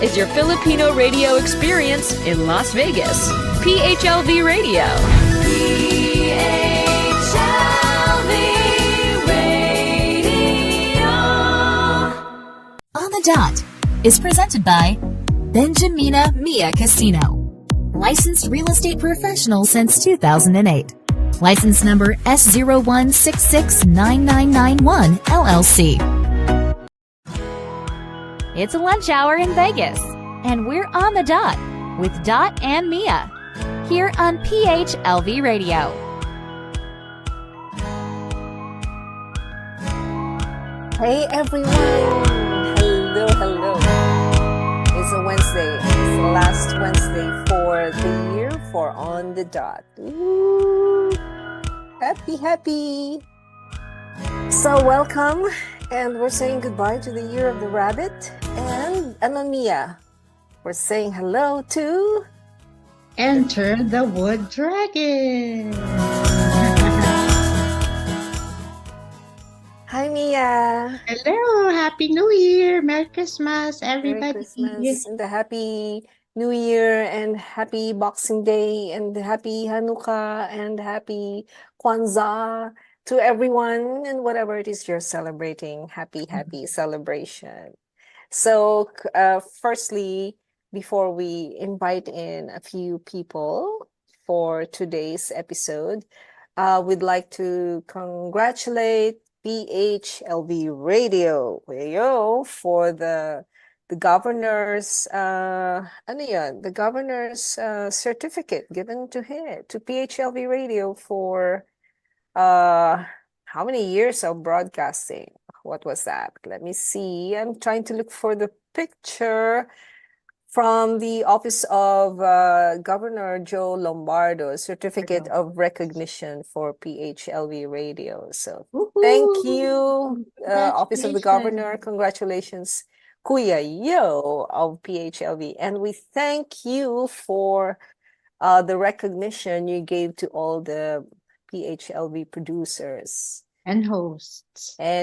is your Filipino radio experience in Las Vegas. PHLV Radio. PHLV Radio. On the Dot is presented by Benjamina Mia Casino. Licensed real estate professional since 2008. License number S01669991 LLC. It's a lunch hour in Vegas, and we're on the dot with Dot and Mia here on PHLV Radio. Hey everyone! Hello. It's a Wednesday. It's the last Wednesday for the year for On the Dot. Ooh, happy. So welcome, and we're saying goodbye to the year of the rabbit. And Mia, we're saying hello to... Enter the Wood Dragon. Hi, Mia. Hello, Happy New Year, Merry Christmas, everybody. Merry Christmas and a Happy New Year and Happy Boxing Day and Happy Hanukkah and Happy Kwanzaa to everyone and whatever it is you're celebrating. Happy celebration. So, firstly, before we invite in a few people for today's episode, we'd like to congratulate PHLV Radio for the governor's the governor's certificate given to PHLV Radio for how many years of broadcasting. What was that? Let me see. I'm trying to look for the picture from the office of Governor Joe Lombardo, certificate of recognition for PHLV Radio. So thank you, Office of the Governor. Congratulations, Kuya Yo of PHLV. And we thank you for the recognition you gave to all the PHLV producers. And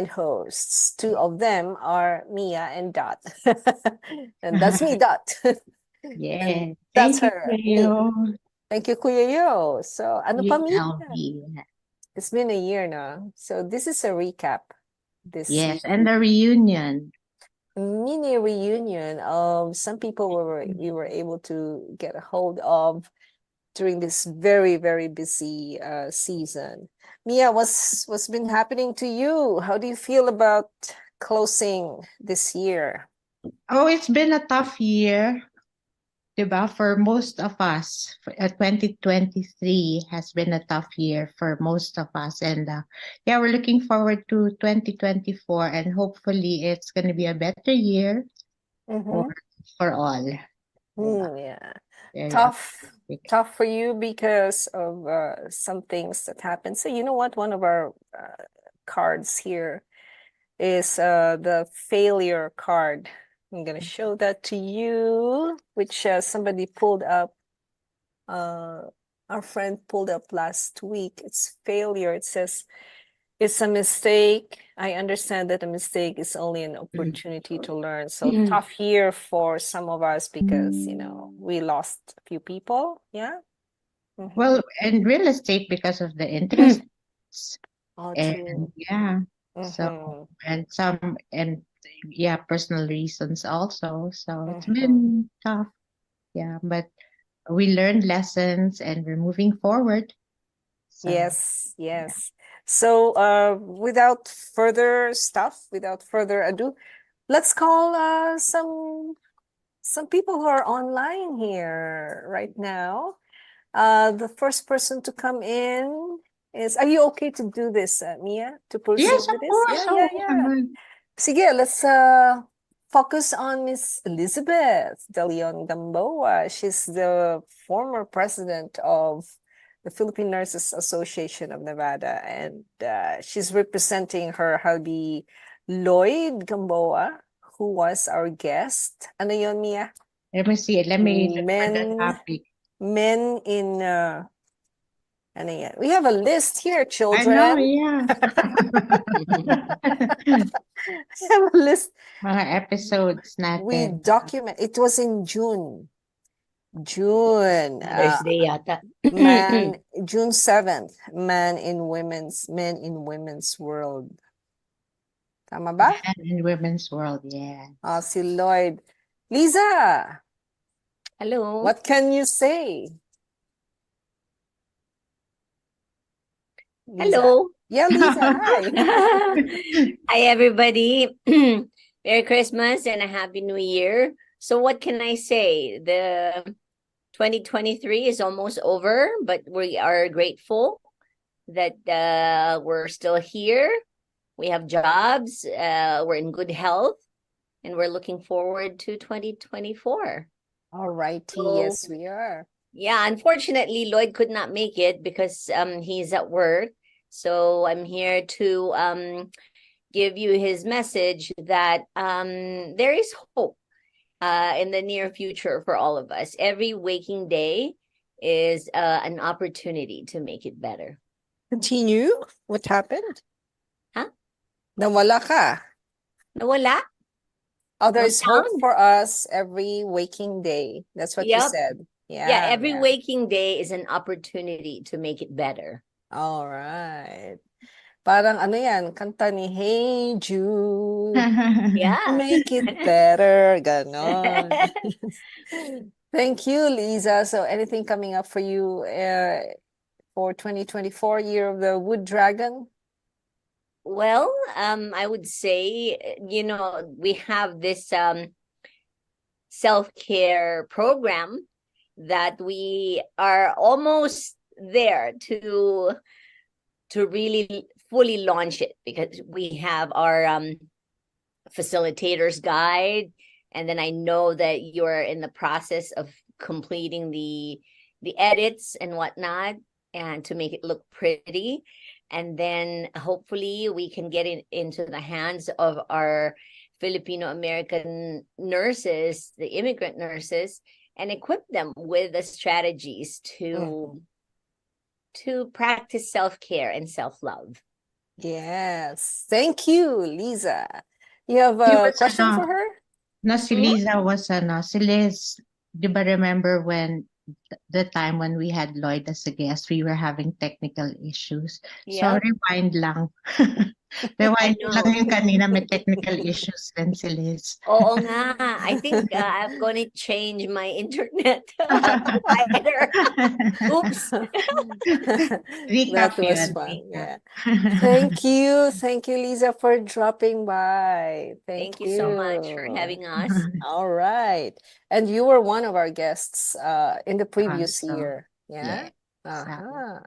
hosts. Two of them are Mia and Dot. And that's me, Dot. Yeah. That's Thank her. you. Thank you, Kuya Yo. So, ano pa, Mia? PHLV. It's been a year now. So, this is a recap. Yes, and the reunion. Mini reunion of some people we were able to get a hold of during this very, very busy season. Mia, what's been happening to you? How do you feel about closing this year? Oh, it's been a tough year, diba? For most of us. 2023 has been a tough year for most of us. And yeah, we're looking forward to 2024, and hopefully it's going to be a better year for all. Yeah. Very Tough for you because of some things that happened. So you know what? One of our cards here is the failure card. I'm going to show that to you, which somebody pulled up. Our friend pulled up last week. It's failure. It says, it's a mistake. I understand that a mistake is only an opportunity to learn. So tough year for some of us because, we lost a few people. Yeah. Well, and real estate because of the interest. Oh, And true. yeah, so personal reasons also. So it's been tough. Yeah, but we learned lessons and we're moving forward. So, Yes. So without further ado, let's call some people who are online here right now. The first person to come in is, are you okay to do this, Mia, to proceed yes, with of this? course. Yeah. Sige, let's focus on Miss Elizabeth De Leon Gamboa. She's the former president of the Philippine Nurses Association of Nevada, and she's representing her hubby, Lloyd Gamboa, who was our guest. Ano yun, Mia? Let me see. Let me look for the topic. Men in Ano yan? We have a list here, I know, children. yeah. We have a list. Mga episodes We natin. document. It was in June. June. Mother's Day yata. June 7th. Men in women's world. Tama ba? Men in women's world, yeah. Si Lloyd. Liza, Hello. what can you say? Liza. Hello. Yeah, Liza, hi. Hi, everybody. Merry Christmas and a Happy New Year. So what can I say? The 2023 is almost over, but we are grateful that we're still here. We have jobs, we're in good health, and we're looking forward to 2024. All righty, So- yes, we are. Yeah, unfortunately, Lloyd could not make it because he's at work. So I'm here to give you his message that there is hope in the near future for all of us. Every waking day is an opportunity to make it better. Continue. What happened? Huh? Nawala ka. Nawala? Oh, there's hope sound? for us every waking day. That's what you Yep. said. Yeah. Yeah, every yeah. waking day is an opportunity to make it better. All right. Parang ano yan, kanta ni Hey Jude, Yeah. make it better, ganon. Thank you, Lisa. So anything coming up for you for 2024, Year of the Wood Dragon? Well, I would say, we have this self-care program that we are almost there to really fully launch it, because we have our facilitators guide, and then I know that you're in the process of completing the edits and whatnot, and to make it look pretty. And then hopefully we can get it into the hands of our Filipino-American nurses, the immigrant nurses, and equip them with the strategies to practice self-care and self-love. Yes. Thank you, Lisa. You have She a was, question for her? No, si Liza was, si Liz, di ba remember when the time when we had Lloyd as a guest, we were having technical issues. So Yeah. rewind lang. Rewind know. lang yung kanina, may technical issues din si Liz. Oo nga. I think I'm going to change my internet provider. Oops. That Recap was yun. fun. Recap. Yeah. Thank you. Thank you, Lisa, for dropping by. Thank you so much for having us. All right. And you were one of our guests in the previous Also, year. Yeah. yes, Uh-huh.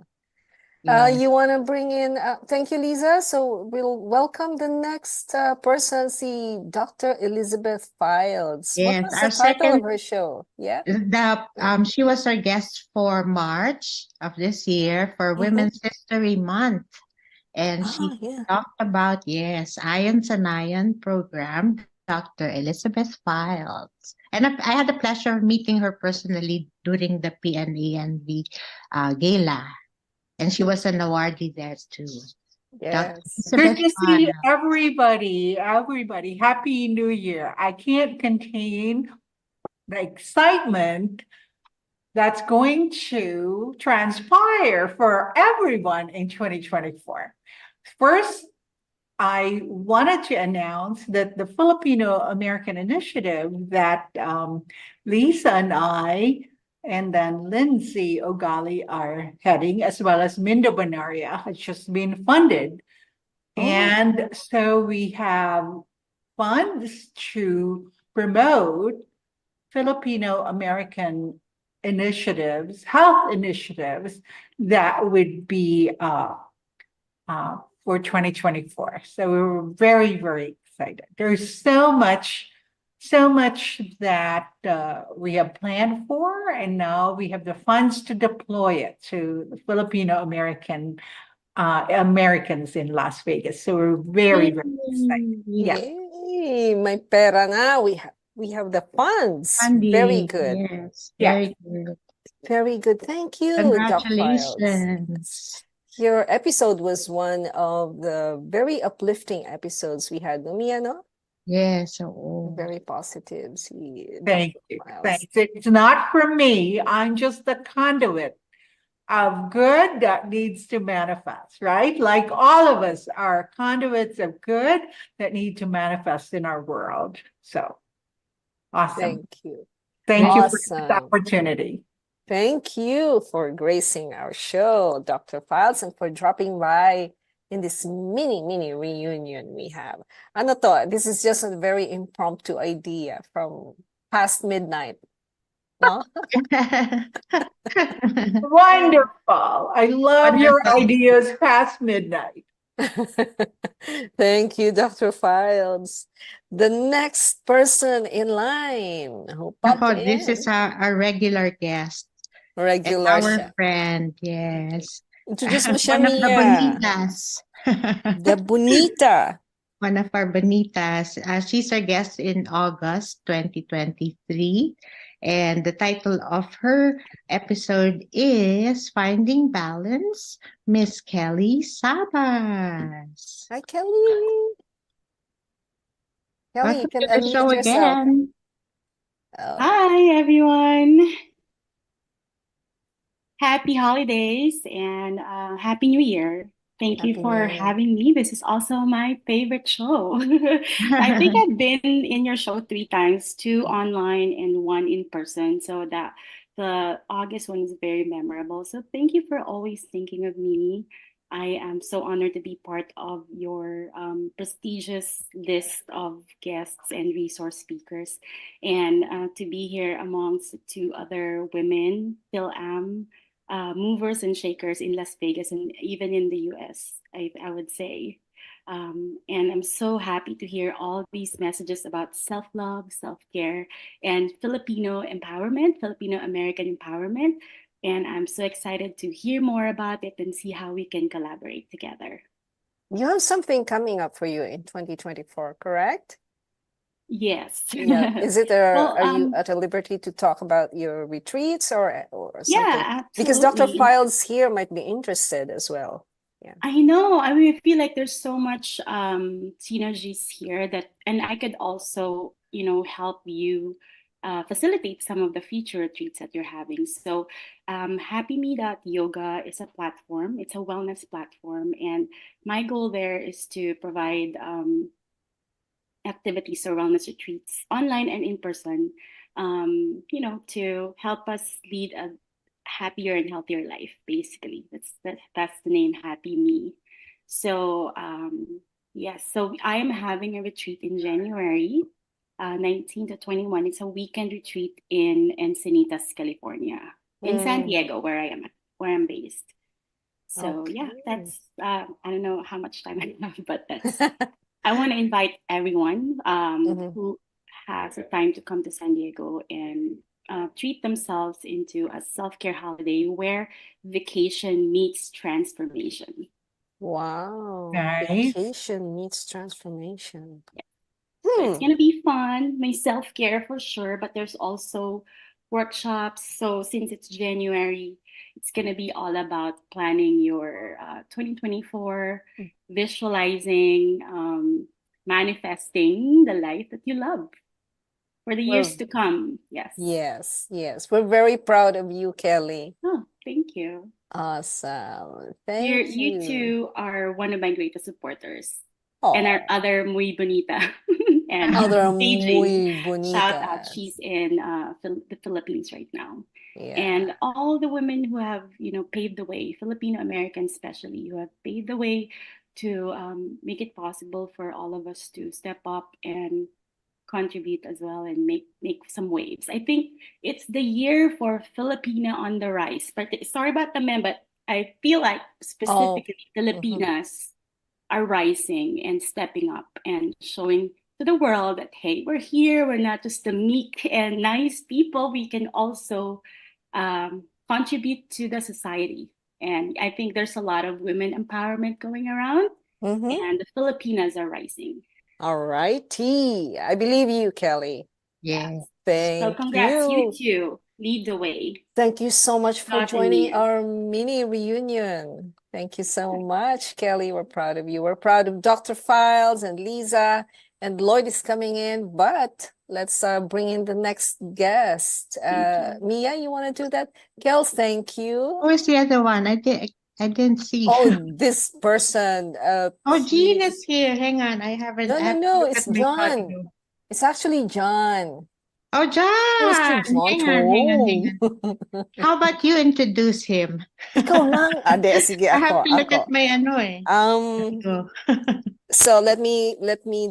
yes. You want to bring in, thank you, Lisa. So we'll welcome the next person, see Dr. Elizabeth Fields. Yes, What was our the title of second- her show? Yeah. She was our guest for March of this year for Mhm. Women's History Month. And she Yeah. talked about, Ayon sa Nayon program, Dr. Elizabeth Fields. And I had the pleasure of meeting her personally during the PNANV gala. And she was an awardee there too. Yes. Good to see Fields. everybody. Happy New Year. I can't contain the excitement that's going to transpire for everyone in 2024. First, I wanted to announce that the Filipino-American Initiative that Lisa and I and then Lindsay Ogali are heading, as well as Mindo Banaria, has just been funded. And so we have funds to promote Filipino-American initiatives, health initiatives that would be for 2024. So we were very, very excited. There's so much that we have planned for, and now we have the funds to deploy it to the Filipino-American Americans in Las Vegas. So we're very, very excited. Yeah. Yay, may pera na. We have the funds. Very Funding, good. Yes, Yeah. very good. Very good. Thank you, Doc Files. Congratulations. Your episode was one of the very uplifting episodes we had, no, Mia, no? Yes. Oh. Very positive. See, Thank Dr. you. Files. Thanks. It's not for me. I'm just the conduit of good that needs to manifest, right? Like all of us are conduits of good that need to manifest in our world. So awesome. Thank you. Thank you for this Awesome. opportunity. Thank you for gracing our show, Dr. Files, and for dropping by in this mini reunion we have. Ano to? This is just a very impromptu idea from past midnight. No? Wonderful. I love your ideas past midnight. Thank you, Dr. Files. The next person in line who popped Oh, in. this is our regular guest. Regular And our siya. friend, yes. Introduce mo siya, One of the Mia. bonitas. The bonita. One of our bonitas. She's our guest in August 2023. And the title of her episode is Finding Balance, Miss Kelly Sabas. Hi, Kelly. Kelly, you Welcome can to the show unmute yourself. again. Oh, Hi, everyone. Happy holidays and Happy New Year. Thank you Happy for New Year. having me. This is also my favorite show. I think I've been in your show 3 times, 2 online and 1 in person. So that the August one is very memorable. So thank you for always thinking of me. I am so honored to be part of your prestigious list of guests and resource speakers, and to be here amongst 2 other women, Fil-Am movers and shakers in Las Vegas and even in the US, I would say. And I'm so happy to hear all these messages about self-love, self-care, and Filipino empowerment, Filipino American empowerment. And I'm so excited to hear more about it and see how we can collaborate together. You have something coming up for you in 2024, correct? Yes. Yeah. Is it Well, are you at a liberty to talk about your retreats or something? yeah, Because Dr. absolutely. Files here might be interested as well. Yeah. I know. I mean, I feel like there's so much synergies here that, and I could also, help you facilitate some of the future retreats that you're having. So, Happy Me Yoga is a platform. It's a wellness platform, and my goal there is to provide activities or wellness retreats online and in person, to help us lead a happier and healthier life. Basically, that's the name, Happy Me. So yes, so I am having a retreat in January 19 to 21. It's a weekend retreat in Encinitas, California, in San Diego, where I'm based. So yeah, that's I don't know how much time I have, but that's I want to invite everyone who has the time to come to San Diego and treat themselves into a self-care holiday where vacation meets transformation. Wow. Nice. Vacation meets transformation. So it's going to be fun, my self-care for sure, but there's also workshops. So since it's January, it's going to be all about planning your 2024, visualizing, manifesting the life that you love for the years to come. Yes. Yes. We're very proud of you, Kelly. Oh, thank you. Awesome. Thank You you. two are one of my greatest supporters. Aw. And our other muy bonita and Other Beijing. muy Shout out, bonitas. she's in the Philippines right now. Yeah. And all the women who have, paved the way, Filipino Americans especially, who have paved the way to make it possible for all of us to step up and contribute as well and make some waves. I think it's the year for Filipina on the rise. But sorry about the men, but I feel like specifically Filipinas are rising and stepping up and showing to the world that, hey, we're here. We're not just the meek and nice people. We can also contribute to the society. And I think there's a lot of women empowerment going around, and the Filipinas are rising. All righty. I believe you, Kelly. Yes. Thank So congrats, you you. too. lead the way. Thank you so much for Not in joining me. our mini reunion. Thank you so much, Kelly. We're proud of you. We're proud of Dr. Files and Lisa, and Lloyd is coming in, but let's bring in the next guest. Thank you. Mia, you want to do that? Kels, thank you. Where's the other one? I didn't see. Oh, this person. Oh, Jean is Please. here. Hang on. I No, have to no, look it's at my John. audio. It's actually John. Oh, Mr. John. John Hang to. on. How about you introduce him? Ikaw lang. Ade, sige I have ako, to look ako. at my ano eh. Go. So let me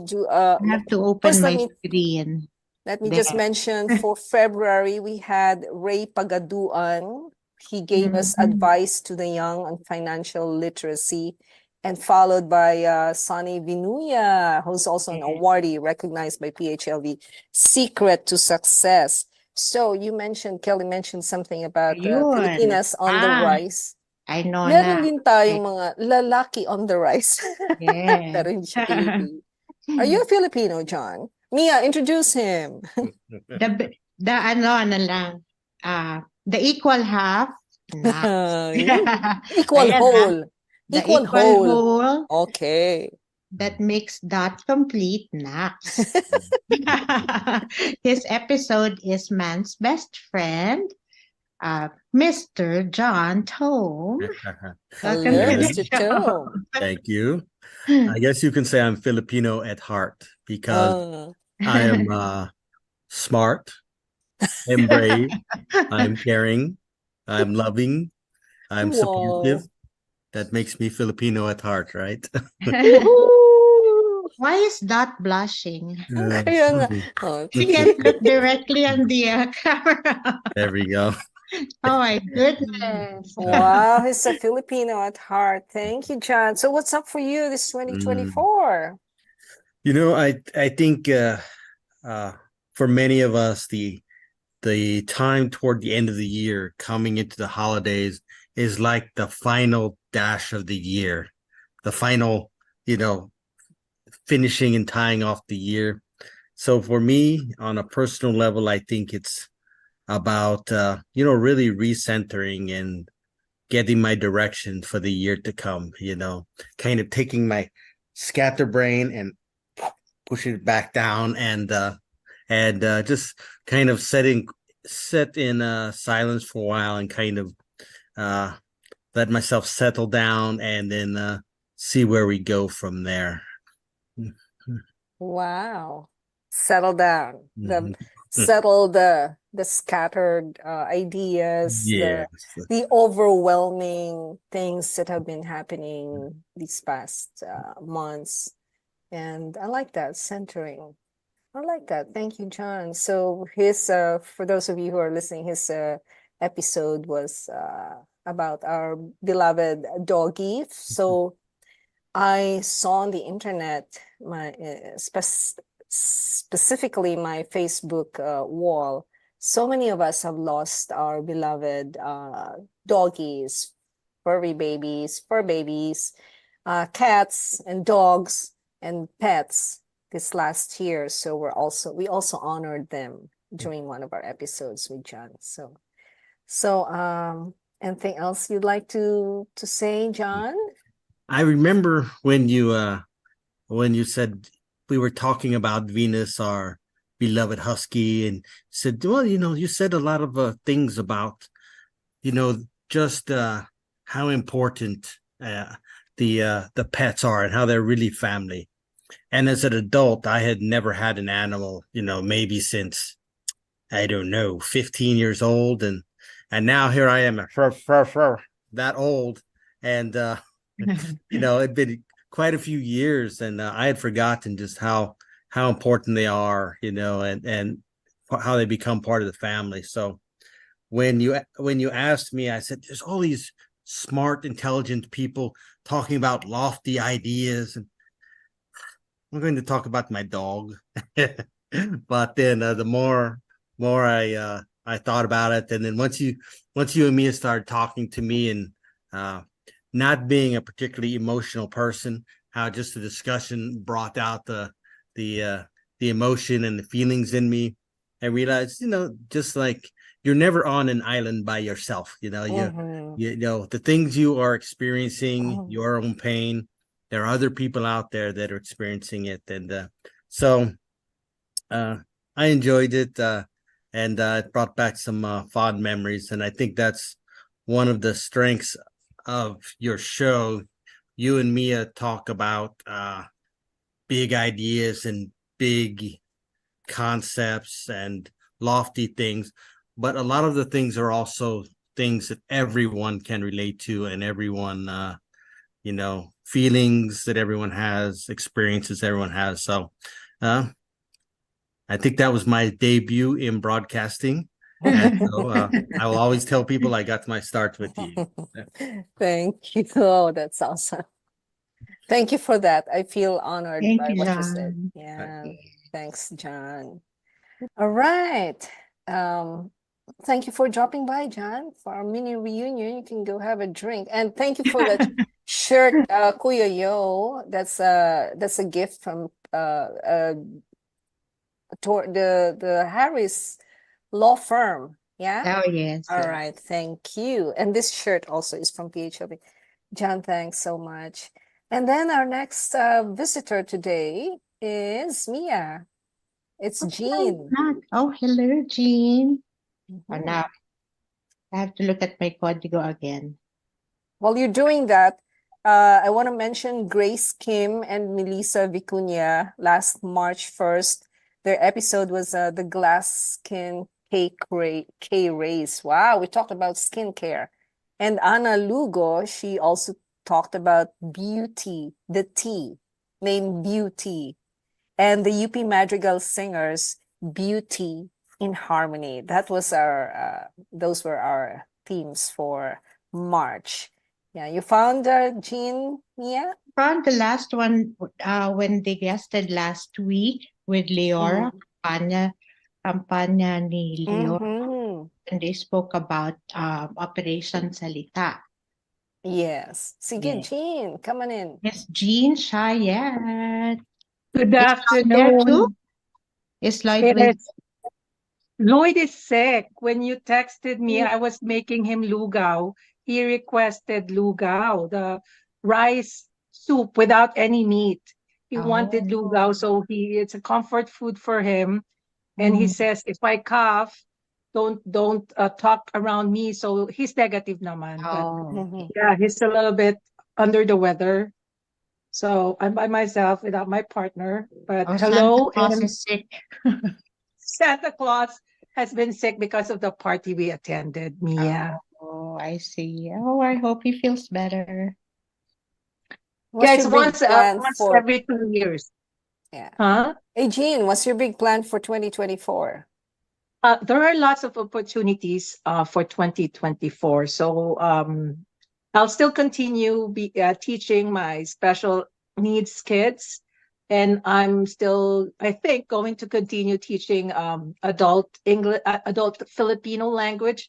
do I have to open first my screen. let me There. just mention for February we had Ray Pagaduan. He gave us Mhm. advice to the young on financial literacy, and followed by Sonny Vinuya, who's also an awardee recognized by PHLV, Secret to Success. So you mentioned, Kelly mentioned something about Ayun. Filipinas on the rise. I know Meron na. din tayong mga lalaki on the rise. Yes. Pero hindi siya Pilipino. Are you a Filipino, John? Mia, introduce him. the ano na lang. The equal half. Equal Ayan, whole. The Equal whole. Okay. that makes dot complete Nax. This episode is man's best friend, Mr. John Tome. Welcome Hello, to the Mr. show. Tome. Thank you. I guess you can say I'm Filipino at heart because I am smart, I'm brave, I'm caring, I'm loving, I'm supportive. That makes me Filipino at heart, right? Woohoo! Why is Dot blushing? Kaya nga. Oh, She can't look directly on the camera. There we go. Oh my goodness. wow, he's a Filipino at heart. Thank you, John. So what's up for you this 2024? You know, I think for many of us, the time toward the end of the year, coming into the holidays, is like the final dash of the year, the final, finishing and tying off the year. So for me, on a personal level, I think it's about, really recentering and getting my direction for the year to come, kind of taking my scatterbrain and pushing it back down and just kind of set in silence for a while and kind of let myself settle down and then see where we go from there. Wow. Settle down. Mhm. Settle the scattered ideas, Yes. the overwhelming things that have been happening these past months. And I like that, centering. I like that. Thank you, John. So his for those of you who are listening, his episode was about our beloved doggy. So I saw on the internet my specifically my Facebook wall. So many of us have lost our beloved doggies, fur babies, cats and dogs and pets this last year. So we also honored them during one of our episodes with John. So anything else you'd like to say, John? I remember when you said we were talking about Venus, our beloved husky, and said, well, you said a lot of things about, just how important the pets are and how they're really family. And as an adult, I had never had an animal, maybe since, I don't know, 15 years old. And now here I am, that old. And, it'd been quite a few years, and I had forgotten just how important they are, and how they become part of the family. So when you asked me, I said, there's all these smart, intelligent people talking about lofty ideas, and I'm going to talk about my dog. But then the more I thought about it, and then once you and Mia started talking to me, and not being a particularly emotional person, how just the discussion brought out the emotion and the feelings in me, I realized, just like you're never on an island by yourself. You know, Mhm. you know the things you are experiencing, Mhm. your own pain. There are other people out there that are experiencing it, and so I enjoyed it, and it brought back some fond memories. And I think that's one of the strengths of your show. You and Mia talk about big ideas and big concepts and lofty things, but a lot of the things are also things that everyone can relate to, and everyone, you know, feelings that everyone has, experiences everyone has. So, I think that was my debut in broadcasting. And so I will always tell people I got my start with you. Thank you. Oh, that's awesome. Thank you for that. I feel honored Thank by you, what you said. John. Yeah. Thanks, John. All right. Thank you for dropping by, John, for our mini reunion. You can go have a drink. And thank you for that shirt, Kuya Yo. That's a gift from the Harris law firm. Yeah. Oh, yes. All Yes. right. Thank you. And this shirt also is from PHLV. John, thanks so much. And then our next visitor today is Mia. It's Jean. Oh, hello, Jean. Oh, Mhm. now I have to look at my código again. While you're doing that, I want to mention Grace Kim and Melissa Vicuña last March 1st. Their episode was the glass skin K rays. Wow, we talked about skincare. And Ana Lugo, she also talked about beauty, the T, named Beauty. And the UP Madrigal Singers, Beauty in Harmony. That was those were our themes for March. Yeah, you found Jean, Mia? Found the last one when they guested last week with Leora Campanya ni Leora, Mm-hmm. and they spoke about Operation Salita. Yes. Sige, Yeah. Jean, come on in. Yes, Jean Chayat. Good Is Lloyd there too? afternoon. Is Lloyd with? Yes, Lloyd is sick. When you texted me, I was making him lugaw. He requested lugaw, the rice soup without any meat. He wanted Oh. lugaw, so it's a comfort food for him. And he Mm. says, if I cough, don't talk around me. So he's negative naman, but Oh. Mhm. yeah, he's a little bit under the weather. So I'm by myself without my partner. But Oh, Santa hello, Claus and is sick. Santa Claus has been sick because of the party we attended, Mia. Oh, I see. Oh, I hope he feels better. What's Yeah, your it's big plan once for, every 2 years. yeah. Huh? Hey, Jean, what's your big plan for 2024? There are lots of opportunities for 2024. So I'll still continue teaching my special needs kids. And I'm still, I think, going to continue teaching adult English, adult Filipino language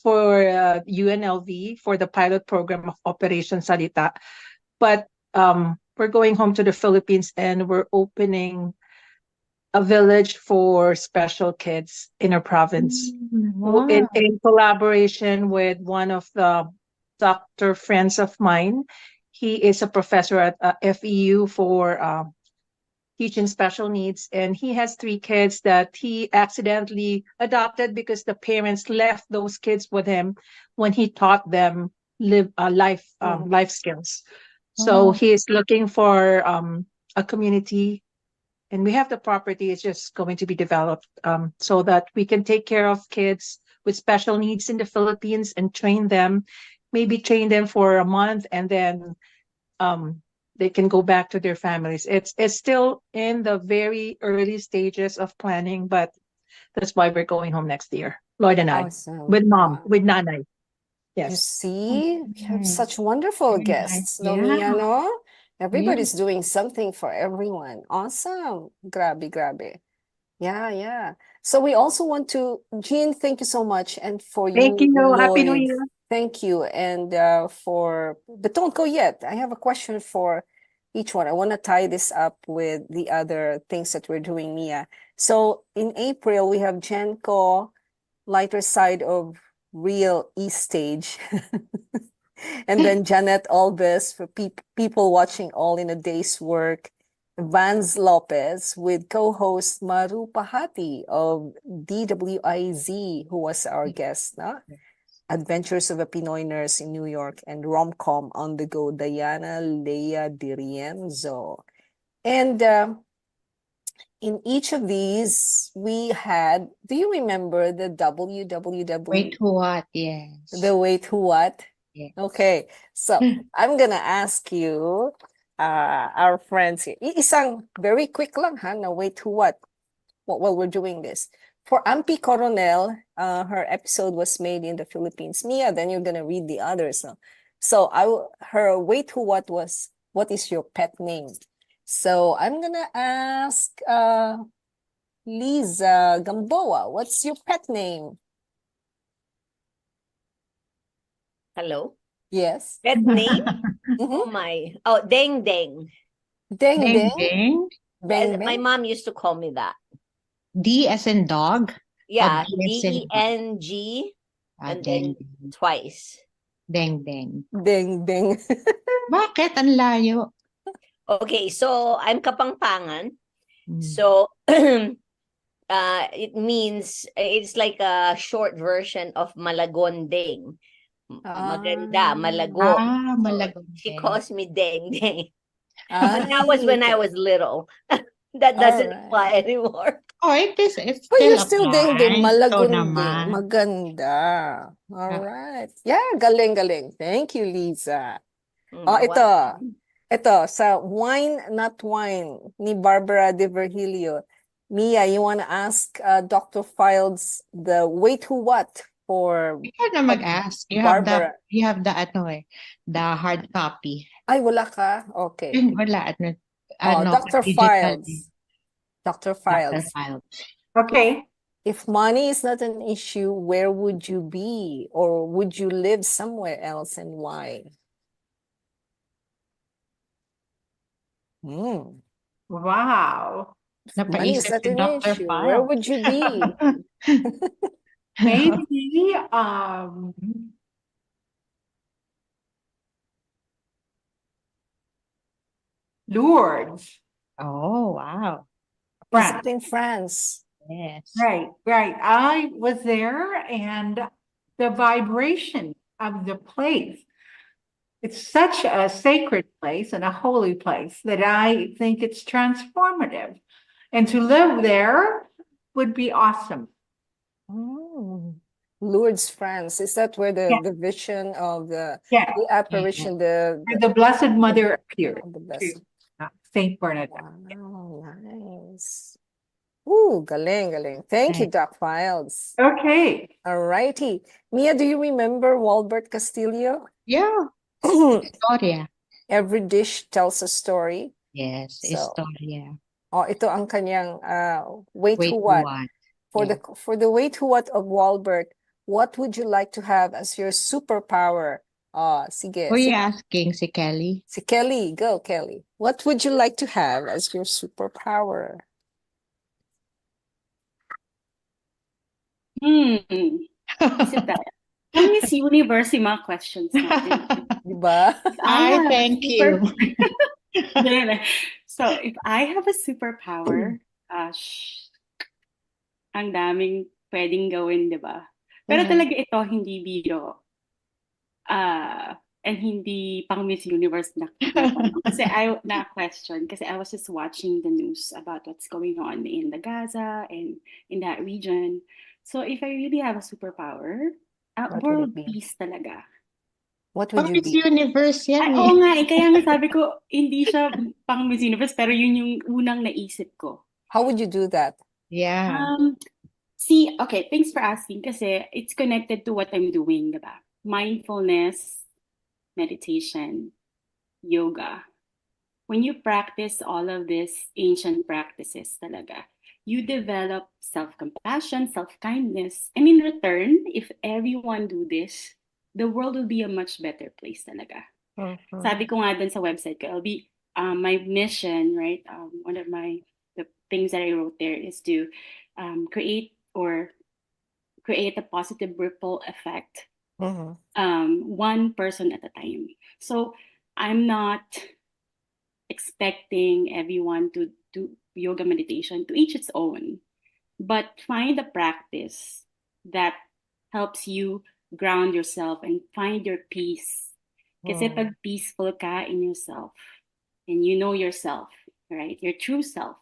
for UNLV for the pilot program of Operation Salita. But we're going home to the Philippines and we're opening a village for special kids in our province Wow. in collaboration with one of the doctor friends of mine. He is a professor at FEU for teaching special needs, and he has 3 kids that he accidentally adopted because the parents left those kids with him when he taught them life skills. So Oh, he is looking for a community, and we have the property. It's just going to be developed so that we can take care of kids with special needs in the Philippines and train them, maybe train them for a month, and then they can go back to their families. It's still in the very early stages of planning, but that's why we're going home next year, Lloyd and I, Awesome. with mom, Wow. with nanay. You Yes. see, we have nice. such wonderful Very nice. guests, no, Yeah. Mia, no? Yeah. Everybody's doing something for everyone. Awesome. Grabe, grabe. Yeah, yeah. So we also want to, Jean, thank you so much. And for Thank you, you. Happy New Lloyd, Year. thank you. And but don't go yet. I have a question for each one. I want to tie this up with the other things that we're doing, Mia. So in April, we have Genco lighter side of real East Stage. And then Janet Alves for people watching All in a Day's Work. Vance Lopez with co-host Maru Pahati of DWIZ, who was our guest, na? Adventures of a Pinoy Nurse in New York, and Rom-Com on the Go, Diana Lea Dirienzo. And in each of these, we had, do you remember the WWW? Wait, what? Yes. The Wait Who What? Yes. Okay, so I'm gonna ask you, our friends here, isang very quick lang ha, na Wait Who What, while we're doing this. For Ampi Coronel, her episode was made in the Philippines. Mia, then you're gonna read the others. No? So her Wait Who What was, what is your pet name? So I'm gonna ask Liza Gamboa, what's your pet name? Hello? Yes. Pet name? Mhm. Oh my. Oh, Deng Deng. Deng Bang, Deng. bang. Bang My Bang. mom used to call me that. D as in dog. Yeah, D as in DENG and then deng, twice. deng, deng. Deng Deng. Bakit? Ang layo. Okay, so I'm Kapangpangan. Mm. So it means it's like a short version of Malagondeng. Maganda, malago. Ah, So malagong she deng. calls me Deng Deng. Ah, But that was when I okay. was little. That doesn't Alright. apply anymore. Oh, it's But still you're still Deng Deng, applies. Ikaw malagunding, naman. maganda. Alright. Yeah, galing. Thank you, Lisa. Oh, You're ito. welcome. Ito, sa Wine Not Wine ni Barbara de Virgilio. Mia, you want to ask Dr. Files the Wait Who What for Ikaw na mag-ask. You have Barbara? the hard copy. Ay, wala ka? Okay. Wala, Oh, Dr. digital Files. Dr. Dr. Files. Files. Okay. If money is not an issue, where would you be? Or would you live somewhere else, and why? Wow. If money is Napaisip not si an Dr. issue, where Files. would you be? Maybe Lourdes, Oh, wow. France. Visiting France. Yes. Right. I was there, and the vibration of the place. It's such a sacred place and a holy place that I think it's transformative. And to live there would be awesome. Oh, Lourdes, France. Is that where Yeah. the vision of the Yeah. apparition, Where the Blessed Mother appeared the blessed? to Saint Bernadette. Wow, nice. Ooh, galing. Thank you, Doc Files. Okay. All righty. Mia, do you remember Walbert Castillo? Yeah. Historia. Every dish tells a story. Yes, So, Historia. oh, ito ang kanyang Wait Wait, Who What. what? For the Wait Who What of Walbert, what would you like to have as your superpower? Sige. Who are you asking, si Kelly? Si Kelly, go Kelly. What would you like to have as your superpower? Isip tayo. Kung Miss Universe yung mga questions natin. Diba? I thank you. So, if I have a superpower, ang daming pwedeng gawin, di ba? Pero talaga ito, hindi biro. And hindi pang Miss Universe na kasi I was just watching the news about what's going on in the Gaza and in that region. So if I really have a superpower, What would world it be? peace talaga. What would Pang you Miss be? Universe yan Oo nga, kaya nga sabi ko, hindi siya pang Miss Universe, pero yun yung unang naisip ko. How would you do that? Yeah. Okay, thanks for asking kasi it's connected to what I'm doing, diba? Mindfulness, meditation, yoga. When you practice all of these ancient practices talaga, you develop self-compassion, self-kindness. And in return, if everyone do this, the world will be a much better place talaga. Sabi ko nga dun sa website ko, my mission, right? One of the things that I wrote there is to create or create a positive ripple effect, Mhm. one person at a time. So I'm not expecting everyone to do yoga meditation, to each its own, but find a practice that helps you ground yourself and find your peace. Kasi pag peaceful ka in yourself and you know yourself, right? Your true self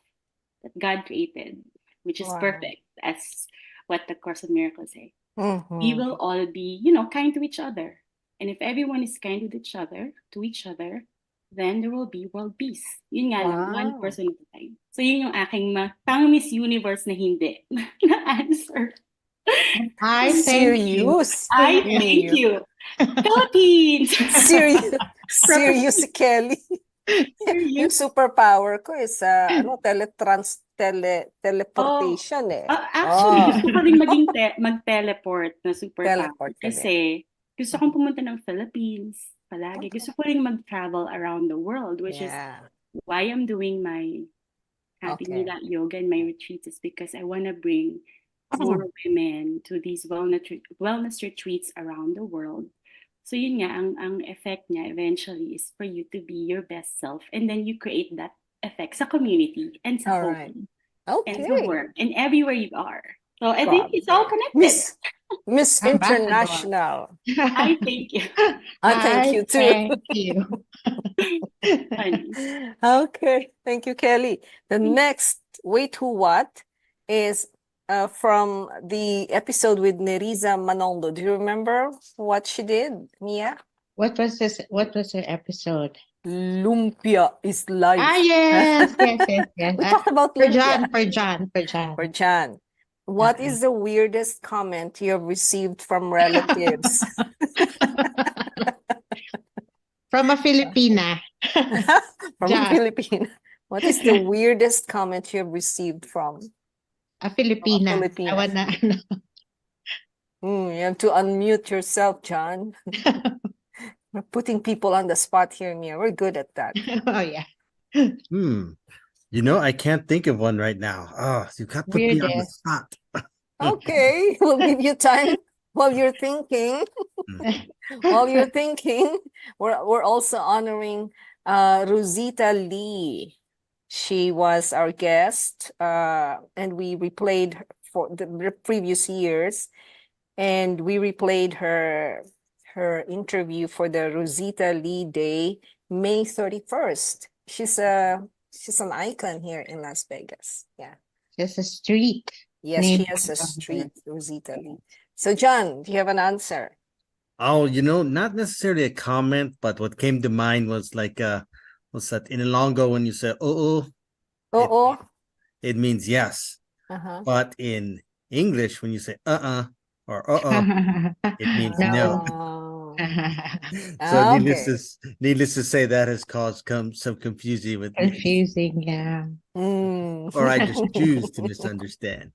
that God created, which is Wow. perfect, as what the Course of Miracles say. We Mhm. will all be, kind to each other. And if everyone is kind with each other, to each other, then there will be world peace. Yun nga lang, one Wow. person at a time. So yun yung aking pang Miss Universe na hindi na answer. I thank you. Serious. I New thank Year. you. Philippines! Serious. Serious si Kelly. Yung Serious? superpower ko is Oh, teleportation eh. actually, Oh, gusto ko rin mag-teleport na superpower. teleport ka din. Kasi gusto kong pumunta ng Philippines palagi. Gusto ko rin mag-travel around the world, which is Yeah. why I'm doing my Happy Okay. Nila yoga and my retreats, is because I want to bring more women to these wellness retreats around the world. So yun nga, ang effect niya eventually is for you to be your best self, and then you create that effect sa community and sa All home right. and sa Okay. work and everywhere you are. So I think it's all connected. Miss Ambassador. International. I thank you. Thank you too. Thank you. Funny. Okay. Thank you, Kelly. The next Wait Who What is from the episode with Nerissa Manongdo. Do you remember what she did, Mia? What was her episode? Lumpia is life. Yes. We talked about For lumpia. John. For John. What is the weirdest comment you have received from relatives? From a Filipina. From a John. Filipino. What is the weirdest comment you have received from A Filipina. Filipina? I wanna You have to unmute yourself, John. We're putting people on the spot here, Mia. We're good at that. Oh yeah. I can't think of one right now. You got put me on the Weirdest. spot. Okay, we'll give you time while you're thinking. While you're thinking, we're also honoring Rosita Lee. She was our guest, and we replayed her for the previous years, and we replayed her interview for the Rosita Lee Day, May 31st. She's an icon here in Las Vegas. Yeah. Just a street. Yes, she named has a after her. street, Rosita Lee. So, John, do you have an answer? Oh, not necessarily a comment, but what came to mind was like what's that? In Ilonggo, when you say "oh," it means yes. Uh-huh. But in English, when you say or it means no. So Okay. needless to say, that has caused some confusion with me. Confusing, yeah. Or I just choose to misunderstand.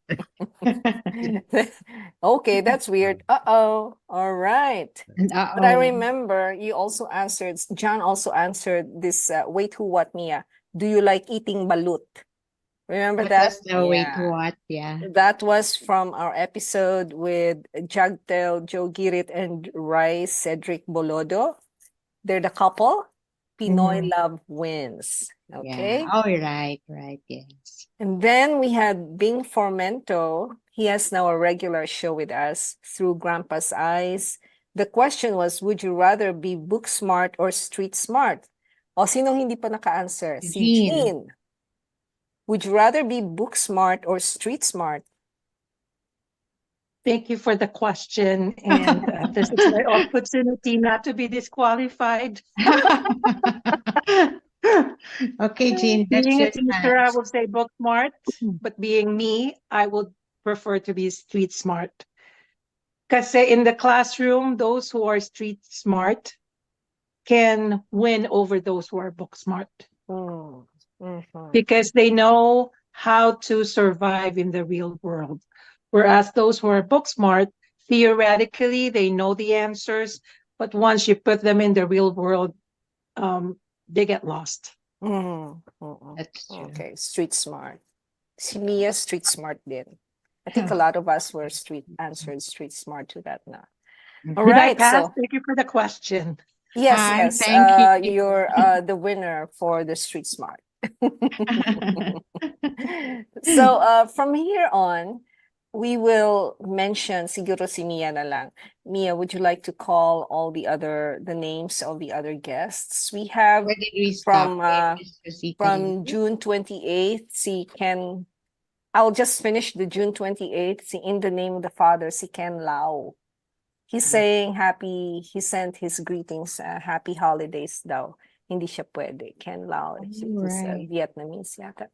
Okay, that's weird. All right. And But I remember John also answered this, wait, who, what, Mia? Do you like eating balut? Remember that? Wait, what? Yeah. That was from our episode with Jagtel, Joe Girit, and Rai Cedric Bolodo. They're the couple. Pinoy Love Wins. Okay. Yeah. Oh, right, yes. And then we had Bing Formento. He has now a regular show with us through Grandpa's Eyes. The question was, would you rather be book smart or street smart? O, sinong hindi pa naka-answer? Si Jean. Would you rather be book smart or street smart? Thank you for the question. And this is my opportunity not to be disqualified. Okay, Jean. Being a teacher, I would say book smart, but being me, I would prefer to be street smart. Because in the classroom, those who are street smart can win over those who are book smart. Because they know how to survive in the real world. Whereas those who are book smart, theoretically, they know the answers, but once you put them in the real world, they get lost. That's true. Okay, street smart. Si Mia, street smart din. I think a lot of us were answered street smart to that now. All Did I right, pass? so Thank you for the question. yes, Hi, yes, thank you. you're the winner for the street smart. So from here on, we will mention siguro si Mia na lang. Mia, would you like to call all the names of the other guests? We have Where did we from stop? Mr. CK? from June 28th, si Ken. I'll just finish the June 28th. Si In the Name of the Father, si Ken Lau. He's saying he sent his greetings, happy holidays daw. Hindi siya pwede. Ken Lau, he's right. Vietnamese yata.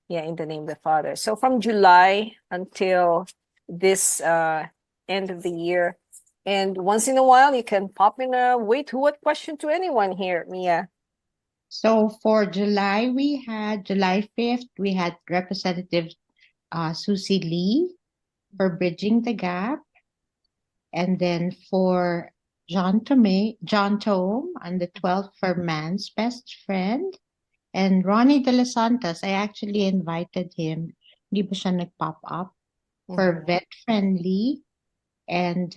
Yeah, In the Name of the Father. So from July until this end of the year. And once in a while, you can pop in a wait, who, what question to anyone here, Mia. So for July, we had July 5th, we had Representative Susie Lee for Bridging the Gap. And then for John Tome on the 12th for Man's Best Friend. And Ronnie De Los Santos, I actually invited him. Hindi ba siya nag-pop up? For Vet Friendly. And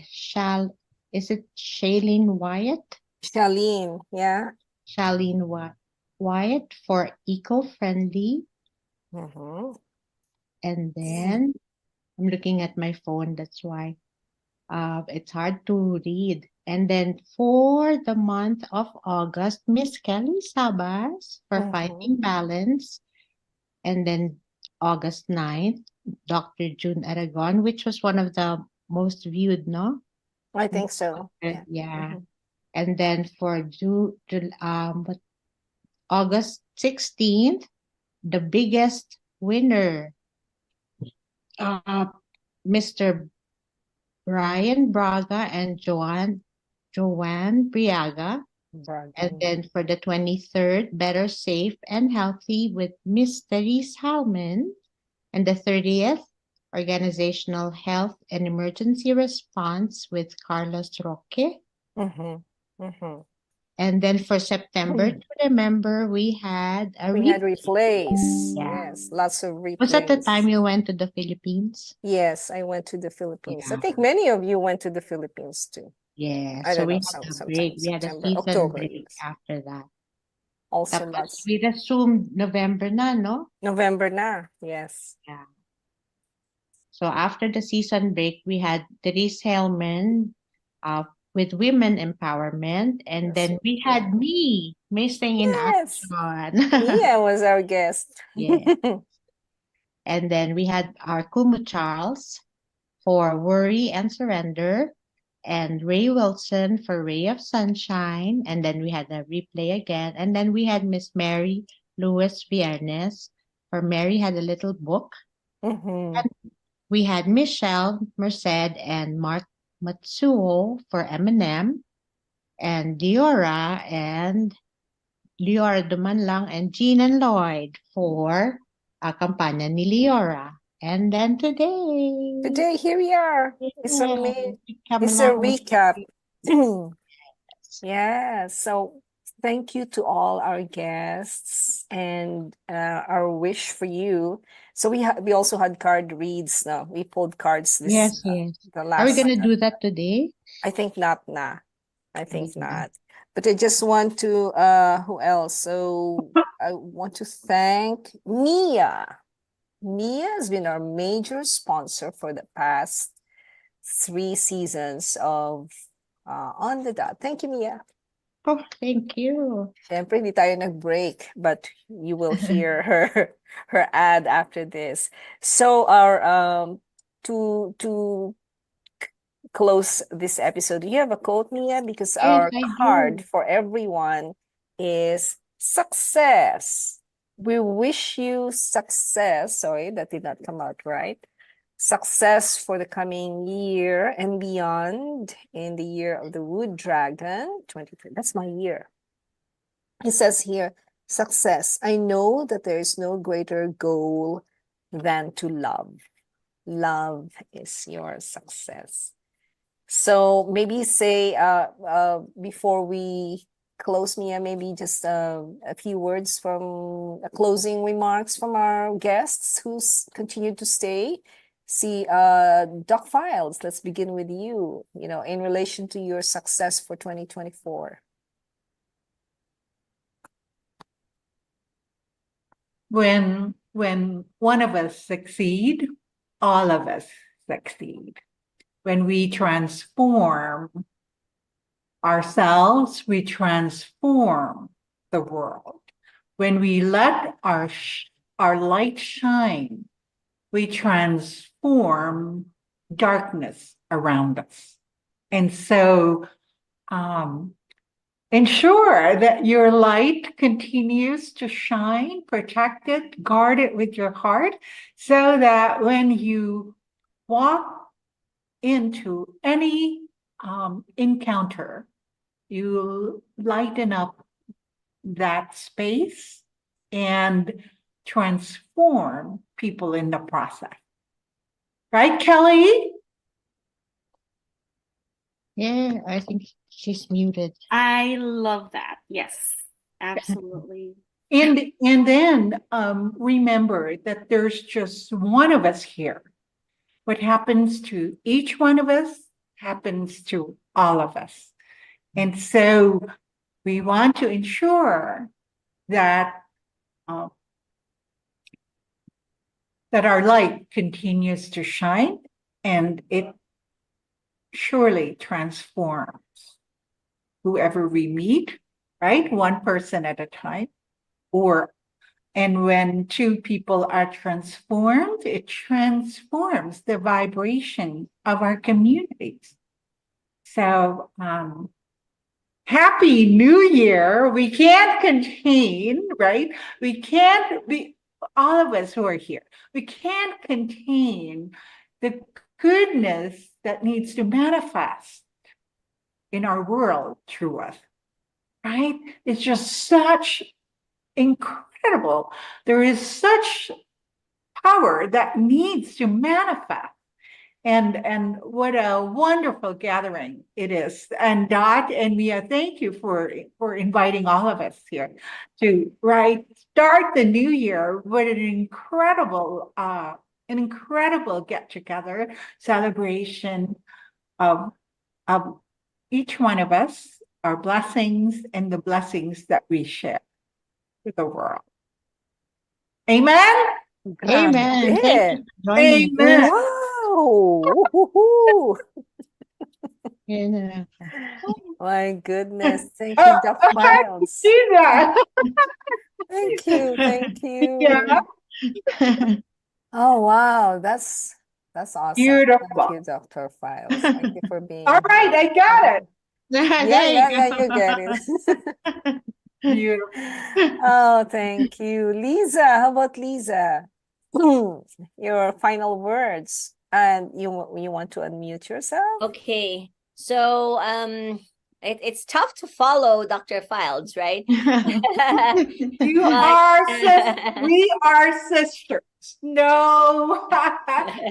is it Shailene Wyatt? Charlene, yeah. Shailene Wyatt for Eco-Friendly. And then I'm looking at my phone, that's why it's hard to read. And then for the month of August, Miss Kelly Sabas for Finding Balance. And then August 9th, Dr. June Aragon, which was one of the most viewed, no? I think so. Yeah. And then for August 16th, the biggest winner, Mr. Brian Braga and Joanne Briaga. And then for the 23rd, Better Safe and Healthy with Miss Therese Hallman. And the 30th, Organizational Health and Emergency Response with Carlos Roque. And then for September, to remember, we had replays. Yeah. Yes, lots of replays. Was that the time you went to the Philippines? Yes, I went to the Philippines. I Yeah. think many of you went to the Philippines too. Yeah, I so don't we know, had a sometime break. We had a September, season October, break yes. after that. Also Tapos lots. we resumed November na, no? November na, yes. Yeah. So after the season break, we had Therese Hellman with women empowerment. And then we had me, Missing in Action. Mia was our guest. Yeah. And then we had our Kumu Charles for Worry and Surrender, and Ray Wilson for Ray of Sunshine. And then we had a replay again. And then we had Miss Mary Lewis Viernes for Mary Had a Little Book. And we had Michelle Merced and Mark Matsuo for Eminem, and Leora Dumanlang and Jean and Lloyd for Kampanya ni Leora. And then Today, here we are. It's a along recap. Yeah, so thank you to all our guests, and our wish for you. So we also had card reads now. We pulled cards this Yes. the last. Are we gonna do that today? I think not, nah. I think not. But I just want to who else? So I want to thank Mia. Mia has been our major sponsor for the past 3 seasons of On the Dot. Thank you, Mia. Oh, thank you. Siyempre, hindi tayo nag-break, but you will hear her ad after this. So our to close this episode, do you have a quote, Mia? Because our card for everyone is success. We wish you success. Sorry, that did not come out right. Success for the coming year and beyond, in the year of the Wood Dragon 2020. That's my year. It says here, success. I know that there is no greater goal than to love. Love is your success. So maybe say before we close, Mia, maybe just a few words from closing remarks from our guests who's continued to stay See, Doc Files, let's begin with you, in relation to your success for 2024. When one of us succeed, all of us succeed. When we transform ourselves, we transform the world. When we let our light shine, we transform darkness around us. And so ensure that your light continues to shine, protect it, guard it with your heart, so that when you walk into any encounter, you lighten up that space and transform people in the process. Right, Kelly? Yeah, I think she's muted. I love that. Yes, absolutely. And then remember that there's just one of us here. What happens to each one of us happens to all of us. And so we want to ensure that that our light continues to shine, and it surely transforms whoever we meet, right? One person at a time. And when two people are transformed, it transforms the vibration of our communities. So, Happy New Year. We can't contain, right? We can't be, all of us who are here, we can't contain the goodness that needs to manifest in our world through us, right? It's just such incredible. There is such power that needs to manifest. And what a wonderful gathering it is. And Dot and Mia, thank you for inviting all of us here to start the new year with an incredible get together celebration of each one of us, our blessings and the blessings that we share with the world. Amen. Amen. Thank you for joining. Amen. Wow. Woo-hoo-hoo. Yeah. My goodness. Thank you, Doc Files. See that? Thank you. Thank you. Yeah. Oh, wow. That's awesome. Beautiful. Thank you, Dr. Files. Thank you for being All right, here. I got it. Yeah, you get it. Beautiful. Oh, thank you. Lisa, how about Lisa? Your final words. And you want to unmute yourself? Okay. So it's tough to follow Dr. Files, right? We are sisters. No,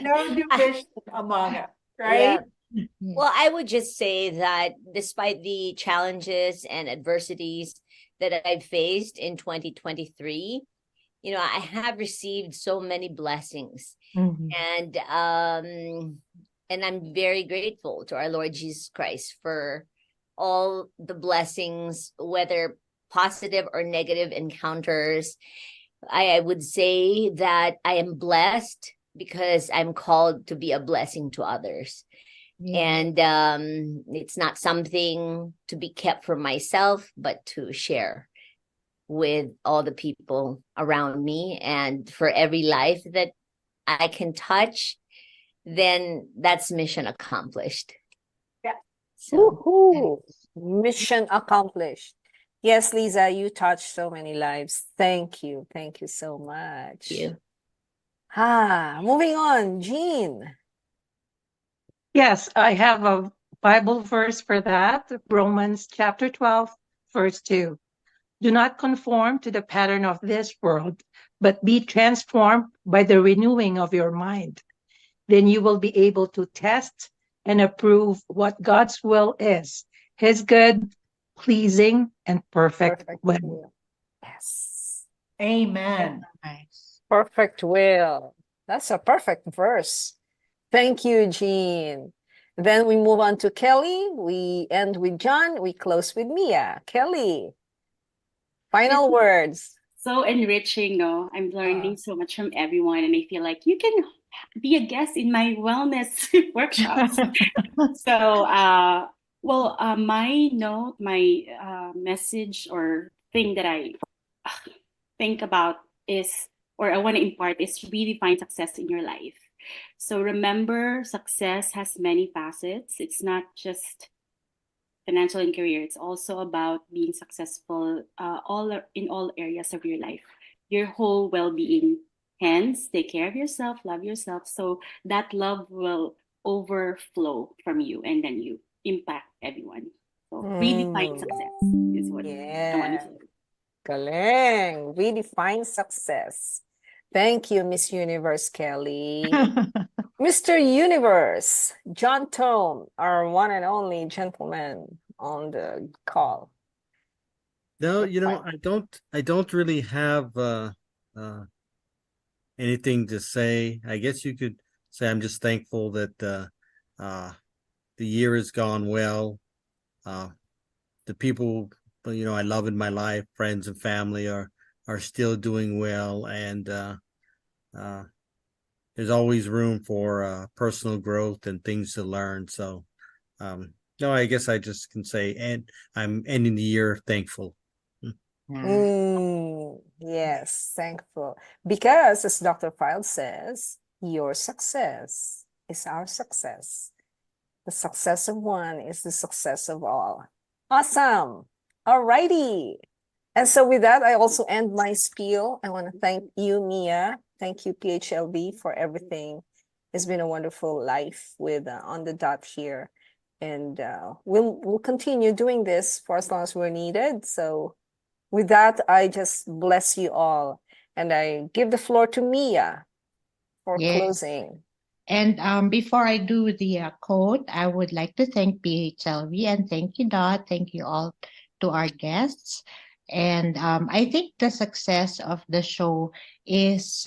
no division among us, right? Yeah. Well, I would just say that despite the challenges and adversities that I've faced in 2023, I have received so many blessings. And I'm very grateful to our Lord Jesus Christ for all the blessings, whether positive or negative encounters. I would say that I am blessed because I'm called to be a blessing to others. And it's not something to be kept for myself, but to share with all the people around me. And for every life that I can touch, then that's mission accomplished. Yeah. So, mission accomplished. Yes, Lisa, you touched so many lives. Thank you. Thank you so much. Thank you. Moving on, Jean. Yes, I have a Bible verse for that. Romans chapter 12, verse 2. Do not conform to the pattern of this world, but be transformed by the renewing of your mind. Then you will be able to test and approve what God's will is, his good, pleasing, and perfect will. Yes. Amen. Nice. Perfect will. That's a perfect verse. Thank you, Jean. Then we move on to Kelly. We end with John. We close with Mia. Kelly, final It's words. so enriching, no? I'm learning so much from everyone, and I feel like you can be a guest in my wellness workshops. So, my message or thing that I think about is, or I want to impart is redefine success in your life. So remember, success has many facets. It's not just financial and career. It's also about being successful in all areas of your life, your whole well-being. Hence, take care of yourself, love yourself, so that love will overflow from you, and then you impact everyone. So redefine success is what I want to Yeah. say. Galing. Redefine success. Thank you, Miss Universe Kelly. Mr. Universe, John Tome, our one and only gentleman on the call. No, I don't really have anything to say. I guess you could say I'm just thankful that the year has gone well. The people I love in my life, friends and family, are still doing well, and there's always room for personal growth and things to learn. So no, I guess I just can say, and I'm ending the year thankful. Yes, thankful. Because as Dr. File says, your success is our success. The success of one is the success of all. Awesome. All righty. And so with that, I also end my spiel. I want to thank you, Mia. Thank you, PHLV, for everything. It's been a wonderful life with On the Dot here. And we'll continue doing this for as long as we're needed. So with that, I just bless you all. And I give the floor to Mia for Yes. closing. And before I do the quote, I would like to thank PHLV and thank you, Dot. Thank you all to our guests. And I think the success of the show is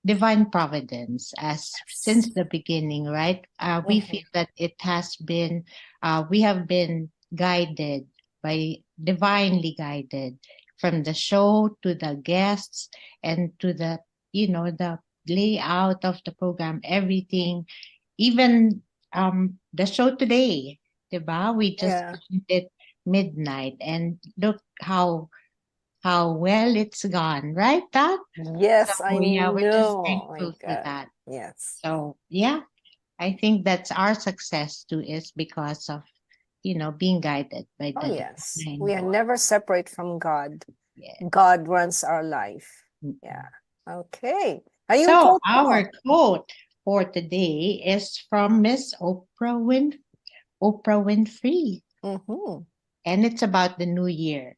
divine providence, as since the beginning, right? We feel that it has been, we have been guided divinely guided, from the show to the guests and to the the layout of the program, everything, even the show today, diba? We just did midnight, and look how well it's gone, right, Dot? Yes, So I yeah, we're just know. Oh my thankful for God. that. Yes. So yeah, I think that's our success too, is because of being guided by Oh, the yes. divine We are God. never separate from God. Yeah. God runs our life. Yeah. Okay. Ayun So quote our mo. quote for today is from Miss Oprah Winfrey, Mhm. and it's about the new year.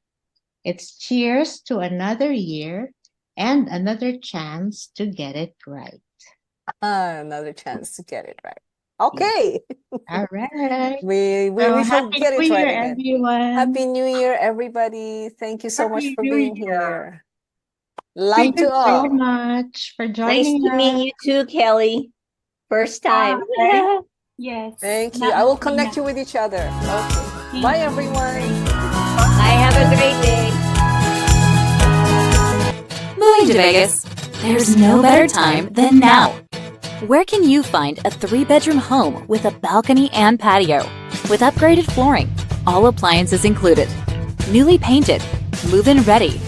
It's cheers to another year and another chance to get it right. Another chance to get it right. Okay. All right. We So shall happy get New it right Year, again. everyone. Happy New Year, everybody. Thank you so much Happy for New being Year. here. Love Thank to you so all. much for Nice joining to us. meet you too, Kelly. First time. Bye. Yes. Thank you. I will connect you with each other. Okay. Bye, everyone. Bye. Have a great day. Moving to Vegas, there's no better time than now. Where can you find a 3-bedroom home with a balcony and patio, with upgraded flooring, all appliances included, newly painted, move-in ready,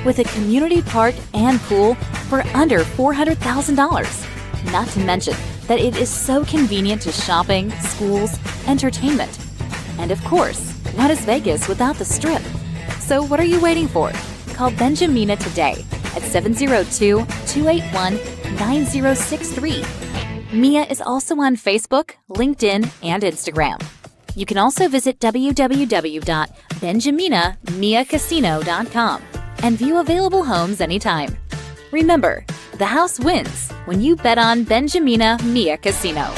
with a community park and pool for under $400,000? Not to mention that it is so convenient to shopping, schools, entertainment. And of course, what is Vegas without the Strip? So what are you waiting for? Call Benjamina today at 702-281-9063. Mia is also on Facebook, LinkedIn, and Instagram. You can also visit www.benjaminamiacasino.com and view available homes anytime. Remember, the house wins when you bet on Benjamina Mia Casino.